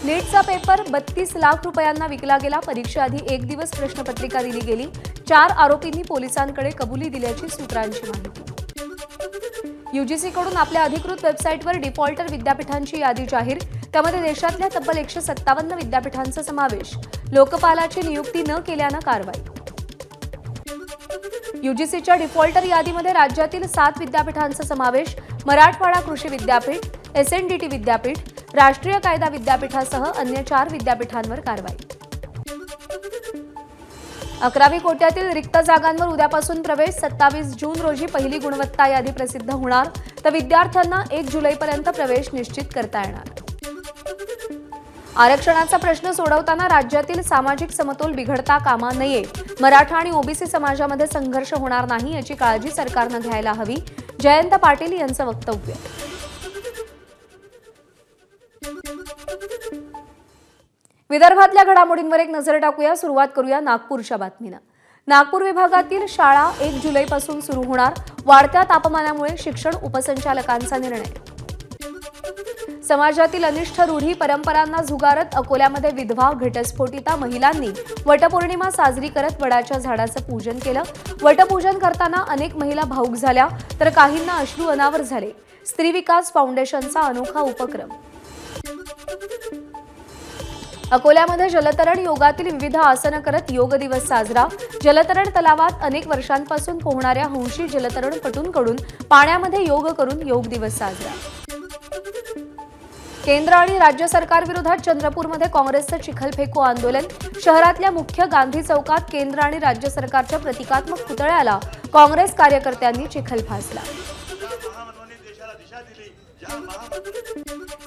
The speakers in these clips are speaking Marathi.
नीटचा पेपर 32 लाख रुपयांना विकला गेला। परीक्षेआधी एक दिवस प्रश्नपत्रिका दिली गेली। 4 आरोपींनी पोलिसांकडे कबुली दिल्याची सूत्रांची माहिती। यूजीसीकडून आपल्या अधिकृत वेबसाईटवर डिफॉल्टर विद्यापीठांची यादी जाहीर। त्यामध्ये देशातल्या तब्बल 157 विद्यापीठांचा समावेश। लोकपालाची नियुक्ती न केल्यानं कारवाई। यूजीसीच्या डिफॉल्टर यादीमध्ये राज्यातील 7 विद्यापीठांचा समावेश। मराठवाडा कृषी विद्यापीठ, एसएनडीटी विद्यापीठ, राष्ट्रीय कायदा विद्यापीठासह अन्य 4 विद्यापीठांवर कारवाई। 11वी कोट्यातील रिक्त जागांवर उद्यापासून प्रवेश। 27 जून रोजी पहिली गुणवत्ता यादी प्रसिद्ध होणार, तर विद्यार्थ्यांना 1 जुलैपर्यंत प्रवेश निश्चित करता येणार। आरक्षणाचा प्रश्न सोडवताना राज्यातील सामाजिक समतोल बिघडता कामा नये। मराठा आणि ओबीसी समाजामध्ये संघर्ष होणार नाही याची काळजी सरकारनं घ्यायला हवी। जयंत पाटील यांचं वक्तव्य। विदर्भातल्या घडामोडींवर एक नजर टाकूया। सुरुवात करूया नागपूरच्या बातमीनं। नागपूर विभागातील शाळा 1 जुलैपासून सुरू होणार। वाढत्या तापमानामुळे शिक्षण उपसंचालकांचा निर्णय। समाजातील अनिष्ट रूढी परंपरांना झुगारत अकोल्यामध्ये विधवा घटस्फोटिता महिलांनी वटपौर्णिमा साजरी करत वडाच्या झाडाचं पूजन केलं। वटपूजन करताना अनेक महिला भावुक झाल्या, तर काहींना अश्रू अनावर झाले। स्त्री विकास फाउंडेशनचा अनोखा उपक्रम। अकोल्यामध्ये जलतरण योगातील विविध आसनं करत योग दिवस साजरा। जलतरण तलावात अनेक वर्षांपासून पोहणाऱ्या हौशी जलतरणपटूंकडून पाण्यामध्ये योग करून योग दिवस साजरा। केंद्र आणि राज्य सरकारविरोधात चंद्रपूरमध्ये काँग्रेसचं चिखलफेको आंदोलन। शहरातल्या मुख्य गांधी चौकात केंद्र आणि राज्य सरकारच्या प्रतिकात्मक पुतळ्याला काँग्रेस कार्यकर्त्यांनी चिखल फासला।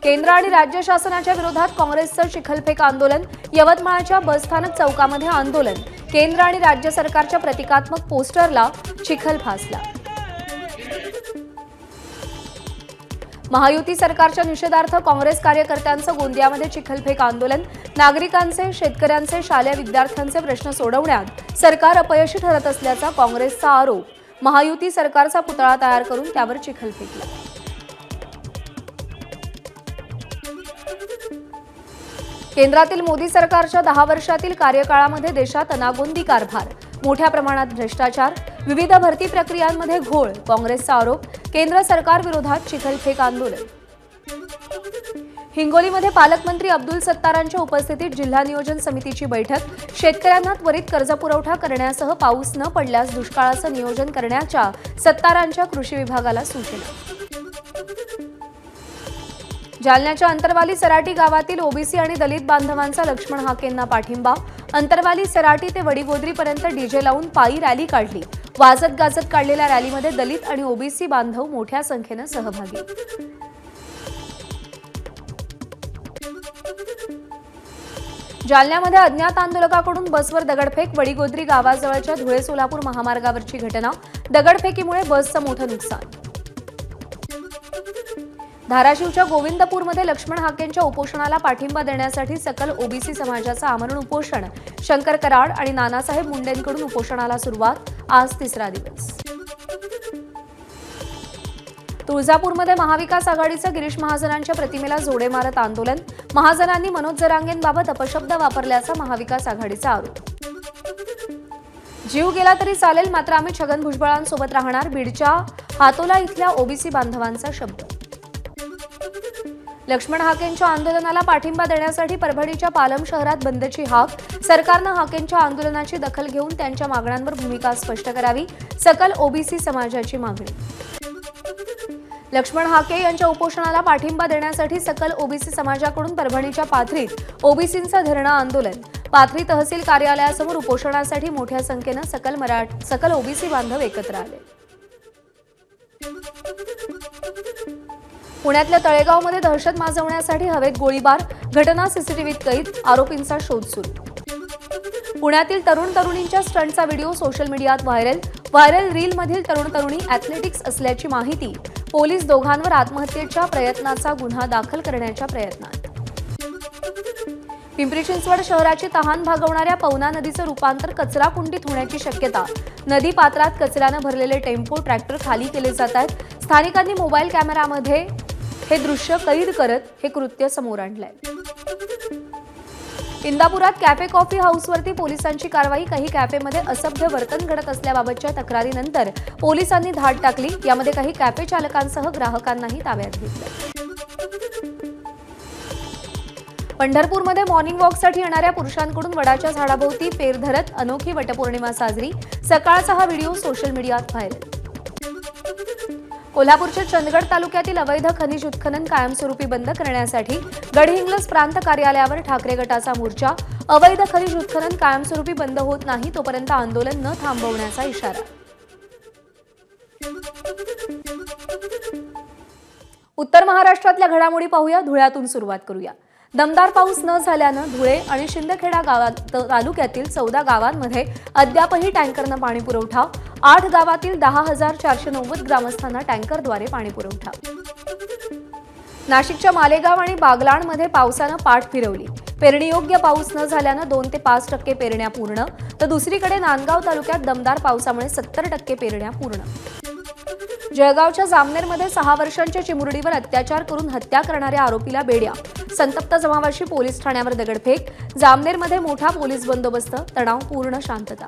केंद्र आणि राज्य शासनाच्या विरोधात काँग्रेसचं चिखलफेक आंदोलन। यवतमाळच्या बसस्थानक चौकामध्ये आंदोलन। केंद्र आणि राज्य सरकारच्या प्रतिकात्मक पोस्टरला चिखल फासला। महायुती सरकारच्या निषेधार्थ काँग्रेस कार्यकर्त्यांचं गोंदियामध्ये चिखलफेक आंदोलन। नागरिकांचे, शेतकऱ्यांचे, शालेय विद्यार्थ्यांचे प्रश्न सोडवण्यात सरकार अपयशी ठरत असल्याचा काँग्रेसचा आरोप। महायुती सरकारचा पुतळा तयार करून त्यावर चिखल फेकला। केंद्रातील मोदी सरकारच्या 10 वर्षातील कार्यकाळामध्ये देशात अनागोंदी कारभार, मोठ्या प्रमाणात भ्रष्टाचार, विविध भरती प्रक्रियांमध्ये घोळ, काँग्रेसचा आरोप। केंद्र सरकार विरोधात चिखलफेक आंदोलन। हिंगोलीमध्ये पालकमंत्री अब्दुल सत्तारांच्या उपस्थितीत जिल्हा नियोजन समितीची बैठक। शेतकऱ्यांना त्वरित कर्जपुरवठा करण्यासह पाऊस न पडल्यास दुष्काळाचं नियोजन करण्याच्या सत्तारांच्या कृषी विभागाला सूचना। जालन्याच्या अंतरवाली सराटी गावातील ओबीसी आणि दलित बांधवांचा लक्ष्मण हाकेंना पाठिंबा। अंतरवाली सराटी ते वडीगोद्रीपर्यंत डीजे लावून पायी रॅली काढली। वाजत गाजत काढलेल्या रॅलीमध्ये दलित आणि ओबीसी बांधव मोठ्या संख्येनं सहभागी। जालन्यामध्ये अज्ञात आंदोलकांकडून बसवर दगडफेक। वडीगोद्री गावाजवळच्या धुळे सोलापूर महामार्गावरची घटना। दगडफेकीमुळे बसचं मोठं नुकसान। धाराशिवच्या गोविंदपूरमध्ये लक्ष्मण हाकेंच्या उपोषणाला पाठिंबा देण्यासाठी सकल ओबीसी समाजाचं आमरण उपोषण। शंकर कराड आणि नानासाहेब मुंडेंकडून उपोषणाला सुरुवात। आज 3रा दिवस। तुळजापूरमध्ये महाविकास आघाडीचं गिरीश महाजनांच्या प्रतिमेला जोडे मारत आंदोलन। महाजनांनी मनोज जरांगेंबाबत अपशब्द वापरल्याचा महाविकास आघाडीचा आरोप। जीव गेला तरी चालेल, मात्र आम्ही छगन भुजबळांसोबत राहणार, बीडच्या हातोला इथल्या ओबीसी बांधवांचा शब्द। लक्ष्मण हाकेंच्या आंदोलनाला पाठिंबा देण्यासाठी परभणीच्या पालम शहरात बंदची हाक। सरकारनं हाकेंच्या आंदोलनाची दखल घेऊन त्यांच्या मागण्यांवर भूमिका स्पष्ट करावी, सकल ओबीसी समाजाची मागणी। लक्ष्मण हाके यांच्या उपोषणाला पाठिंबा देण्यासाठी सकल ओबीसी समाजाकडून परभणीच्या पाथरीत ओबीसींचं धरणं आंदोलन। पाथरी तहसील कार्यालयासमोर उपोषणासाठी मोठ्या संख्येनं सकल ओबीसी बांधव एकत्र आले। पुण्यातल्या तळेगावमध्ये दहशत माजवण्यासाठी हवेत गोळीबार। घटना सीसीटीव्हीत कैद। आरोपींचा शोध सुरू। पुण्यातील तरुण-तरुणींच्या स्टंटचा व्हिडिओ सोशल मीडियात व्हायरल रीलमधील तरुण-तरुणी ॲथलेटिक्स असल्याची माहिती। पोलीस दोघांवर आत्महत्येच्या प्रयत्नाचा गुन्हा दाखल करण्याच्या प्रयत्नात। पिंपरी चिंचवड शहराची तहान भागवणाऱ्या पवना नदीचं रूपांतर कचरा कुंडीत होण्याची शक्यता। नदी पात्रात कचऱ्याने भरलेले टेम्पो, ट्रॅक्टर खाली केले जात आहेत। स्थानिकांनी मोबाईल कॅमेरामध्ये हे दृश्य कैद करत हे कृत्य समोर आणलंय। इंदापुरात कॅफे कॉफी हाऊसवरती पोलिसांची कारवाई. काही कॅफेमध्ये असभ्य वर्तन घडत असल्याबाबतच्या तक्रारीनंतर पोलिसांनी धाड टाकली. यामध्ये काही कॅफे चालकांसह ग्राहकांनाही ताब्यात घेतलं. पंढरपूरमध्ये मॉर्निंग वॉकसाठी येणाऱ्या पुरुषांकडून वडाच्या झाडाभोवती फेर धरत अनोखी वटपौर्णिमा साजरी. सकाळचा हा व्हिडिओ सोशल मीडियात व्हायरल. कोल्हापूरच्या चंदगड तालुक्यातील अवैध खनिज उत्खनन कायमस्वरूपी बंद करण्यासाठी गडहिंग्लज प्रांत कार्यालयावर ठाकरे गटाचा मोर्चा. अवैध खनिज उत्खनन कायमस्वरूपी बंद होत नाही तोपर्यंत आंदोलन न थांबवण्याचा इशारा. उत्तर महाराष्ट्रातल्या घडामोडी पाहूया. धुळ्यातून सुरुवात करूया. दमदार पाऊस न झाल्यानं धुळे आणि शिंदखेडा तालुक्यातील 14 गावांमध्ये अद्यापही टँकरनं पाणी पुरवठा. 8 गावातील 10,490 ग्रामस्थांना टँकरद्वारे पाणी पुरवठा. नाशिकच्या मालेगाव आणि बागलाणमध्ये पावसानं पाठ फिरवली. पेरणीयोग्य पाऊस न झाल्यानं 2 ते 5% पेरण्या पूर्ण, तर दुसरीकडे नांदगाव तालुक्यात दमदार पावसामुळे 70% पेरण्या पूर्ण. जळगावच्या जामनेरमध्ये 6 वर्षांच्या चिमुरडीवर अत्याचार करून हत्या करणाऱ्या आरोपीला बेड्या. संतप्त जमावाशी पोलीस ठाण्यावर दगडफेक. जामनेरमध्ये मोठा पोलीस बंदोबस्त. तणावपूर्ण शांतता.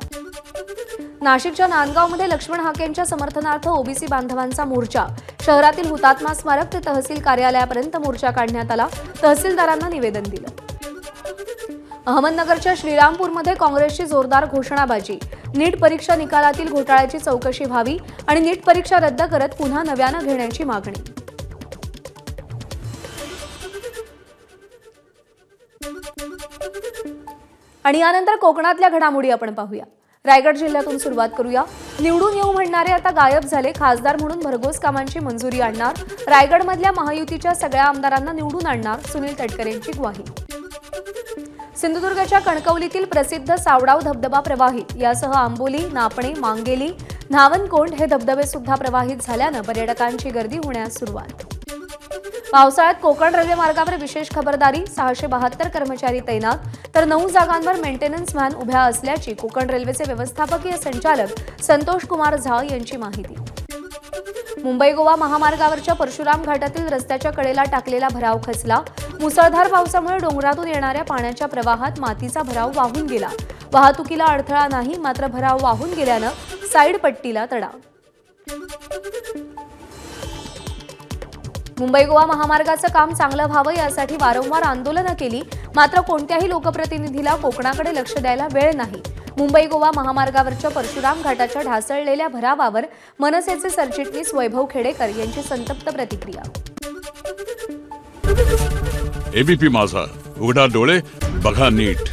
नाशिकच्या नांदगावमध्ये लक्ष्मण हाकेंच्या समर्थनार्थ ओबीसी बांधवांचा मोर्चा. शहरातील हुतात्मा स्मारक ते तहसील कार्यालयापर्यंत मोर्चा काढण्यात आला. तहसीलदारांना निवेदन दिलं. अहमदनगरच्या श्रीरामपूरमध्ये काँग्रेसची जोरदार घोषणाबाजी. नीट परीक्षा निकालातील घोटाळ्याची चौकशी व्हावी आणि नीट परीक्षा रद्द करत पुन्हा नव्यानं घेण्याची मागणी. आणि यानंतर कोकणातल्या घडामोडी आपण पाहूया. रायगड जिल्ह्यातून सुरुवात करूया. निवडून येऊ म्हणणारे आता गायब झाले. खासदार म्हणून भरघोस कामांची मंजुरी आणणार. रायगडमधल्या महायुतीच्या सगळ्या आमदारांना निवडून आणणार. सुनील तटकरेंची ग्वाही. सिंधुदुर्गच्या कणकवलीतील प्रसिद्ध सावडाव धबधबा प्रवाहित. यासह आंबोली, नापणे, मांगेली, न्हावणकोंड हे धबधबे सुद्धा प्रवाहित झाल्यानं पर्यटकांची गर्दी होण्यास सुरुवात. पावसाळ्यात कोकण रेल्वे मार्गावर विशेष खबरदारी. 672 कर्मचारी तैनात, तर 9 जागांवर मेंटेनन्स व्हॅन उभ्या असल्याची कोकण रेल्वेचे व्यवस्थापकीय संचालक संतोष कुमार झा यांची माहिती. मुंबई गोवा महामार्गावरच्या परशुराम घाटातील रस्त्याच्या कडेला टाकलेला भराव खचला. मुसळधार पावसामुळे डोंगरातून येणाऱ्या पाण्याच्या प्रवाहात मातीचा भराव वाहून गेला. वाहतुकीला अडथळा नाही, मात्र भराव वाहून गेल्यानं साईड पट्टीला तडा. मुंबई गोवा महामार्गाचं काम चांगलं व्हावं यासाठी वारंवार आंदोलनं केली, मात्र कोणत्याही लोकप्रतिनिधीला कोकणाकडे लक्ष द्यायला वेळ नाही. मुंबई गोवा महामार्गावरच्या परशुराम घाटाच्या ढासळलेल्या भरावावर मनसेचे सरचिटणीस वैभव खेडेकर यांची संतप्त प्रतिक्रिया. एबीपी माझा, उघडा डोळे बघा नीट.